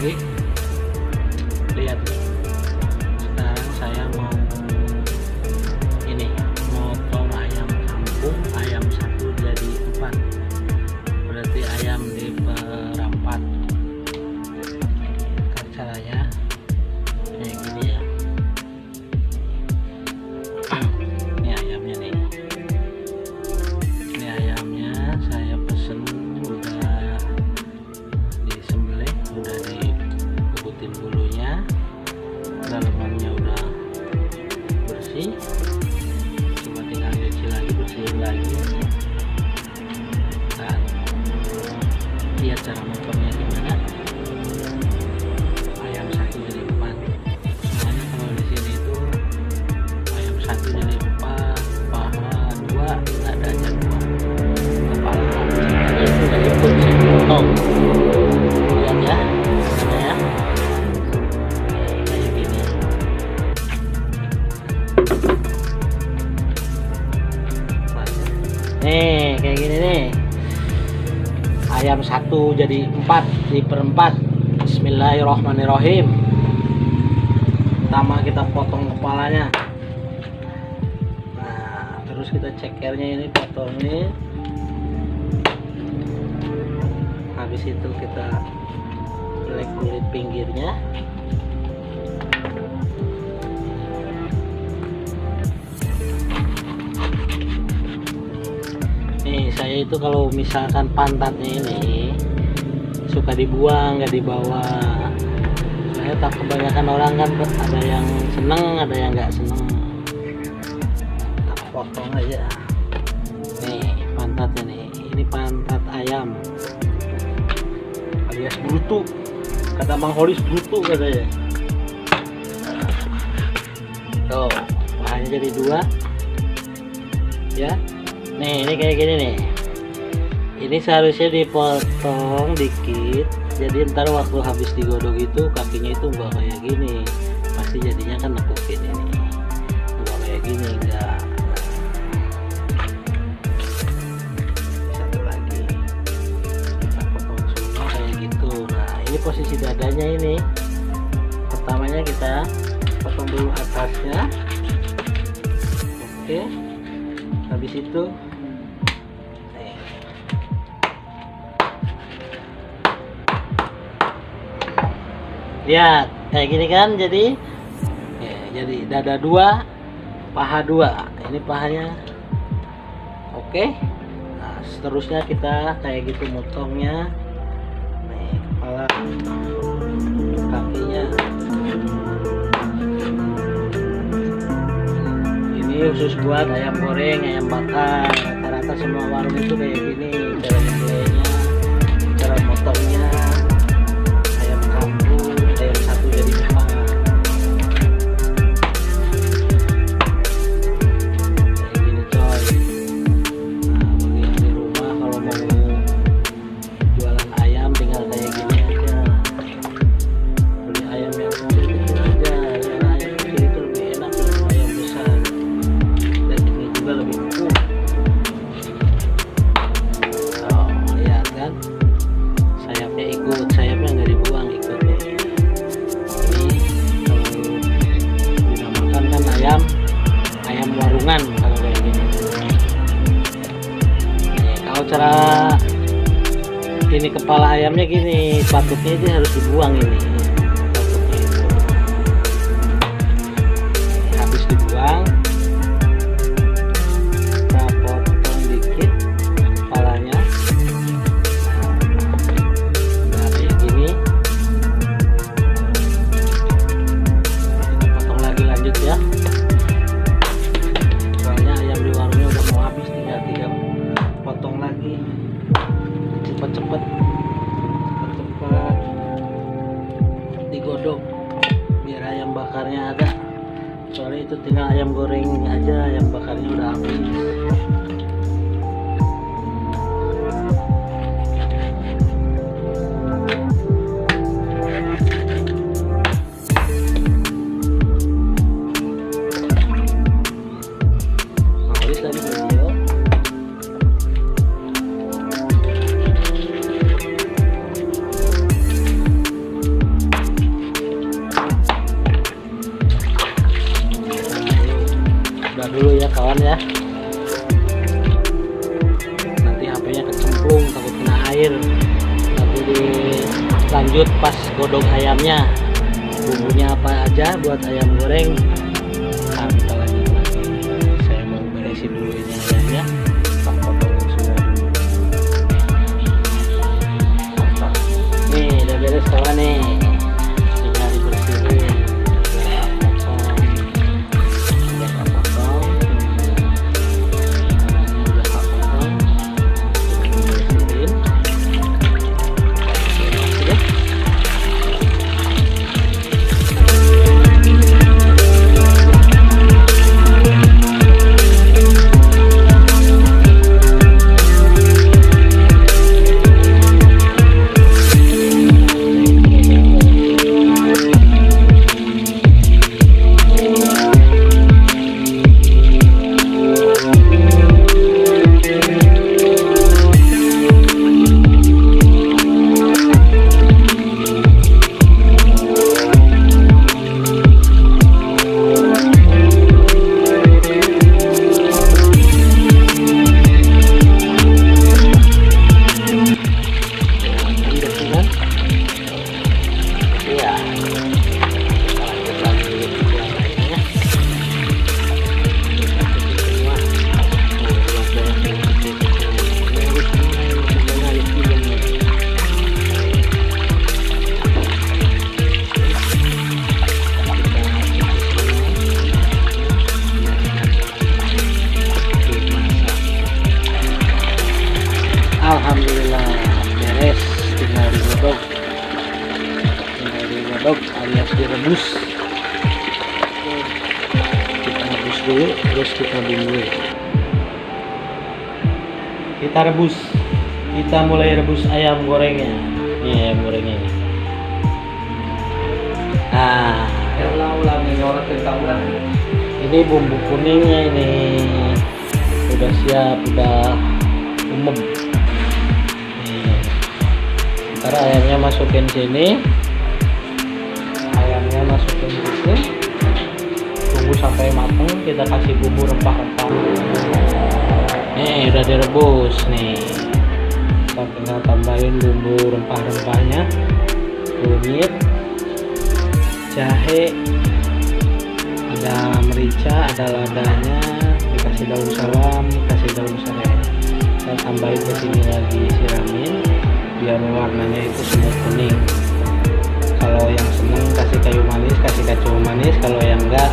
lagi. Lihat nih, sekarang saya mau ini motong ayam kampung, ayam 1 jadi 4, berarti ayam diperempat. Caranya kayak gini ya. Ini ayamnya nih, ini ayamnya saya pesen udah disembelih, udah dikubutin bulunya, dalamannya udah bersih, cuma tinggal cuci lagi, bersihin lagi. Nah, lihat cara motongnya gimana. Ayam 1 jadi 4. Semuanya kalau di sini itu ayam 1 jadi 4, paha 2, dadanya 2, kepala kambingnya itu udah ikut saya potong. Lihat ya, ada ya. Kayak gini. Nih, kayak gini nih. Ayam 1 jadi 4 diperempat. Bismillahirrahmanirrahim. Pertama kita potong kepalanya. Nah, terus kita cekernya ini, potong ini. Habis itu kita belek kulit pinggirnya. Nih, saya itu kalau misalkan pantatnya ini suka dibuang, nggak dibawa. Saya tak, kebanyakan orang kan ada yang seneng, ada yang nggak seneng. Tak potong aja. Nih pantatnya nih, ini pantat ayam alias brutu, kata Bang Holis, brutu katanya. Tuh, pahanya jadi 2 ya. Nih, ini kayak gini nih. Ini seharusnya dipotong dikit, jadi ntar waktu habis digodok itu kakinya itu enggak kayak gini, pasti jadinya kan nekukin ini, enggak kayak gini, enggak. Satu lagi kita potong semua kayak gitu. Nah, ini posisi dadanya ini, pertamanya kita potong dulu atasnya. Oke, habis itu lihat kayak gini kan, jadi ya, jadi dada 2, paha 2. Ini pahanya. Oke. Nah, seterusnya kita kayak gitu motongnya. Nih, kepala, kakinya. Ini khusus buat ayam goreng, ayam bakar. Rata-rata semua warung itu kayak gini cara nyembelihnya, cara motongnya. Ayam warungan kalau kayak gini. Nih, kalau cara ini kepala ayamnya gini, patutnya itu harus dibuang ini. Patutnya itu. Habis dibuang, kita potong dikit kepalanya. Nah, kayak gini. Kita potong lagi, lanjut ya. Cepet digodok biar ayam bakarnya ada, soalnya itu tinggal ayam goreng aja, ayam bakarnya udah habis. buka dulu ya kawan ya, nanti HP-nya kecemplung takut kena air. Nanti dilanjut pas godok ayamnya, bumbunya apa aja buat ayam goreng. Nah, kita lanjut lagi. Saya mau beresin dulu ini ayamnya, tak potongin semua dulu. Nih udah beres kawan nih, tinggal dibersihin. Alhamdulillah beres, tinggal digodok alias direbus. Kita rebus dulu, terus kita bumbui. Kita mulai rebus ayam gorengnya. Ini ayam gorengnya. Nah, ini bumbu kuningnya ini udah siap, udah umem. Ntar ayamnya masukin sini, tunggu sampai matang. Kita kasih bumbu rempah-rempah. Nih udah direbus nih, kita tinggal tambahin bumbu rempah-rempahnya, kunyit, jahe, ada merica, ada ladanya, dikasih daun salam, kasih daun serai. Kita tambahin ke sini lagi, siramin biar warnanya itu semut kuning. Kalau yang seneng kasih kayu manis, kasih kacang manis. Kalau yang enggak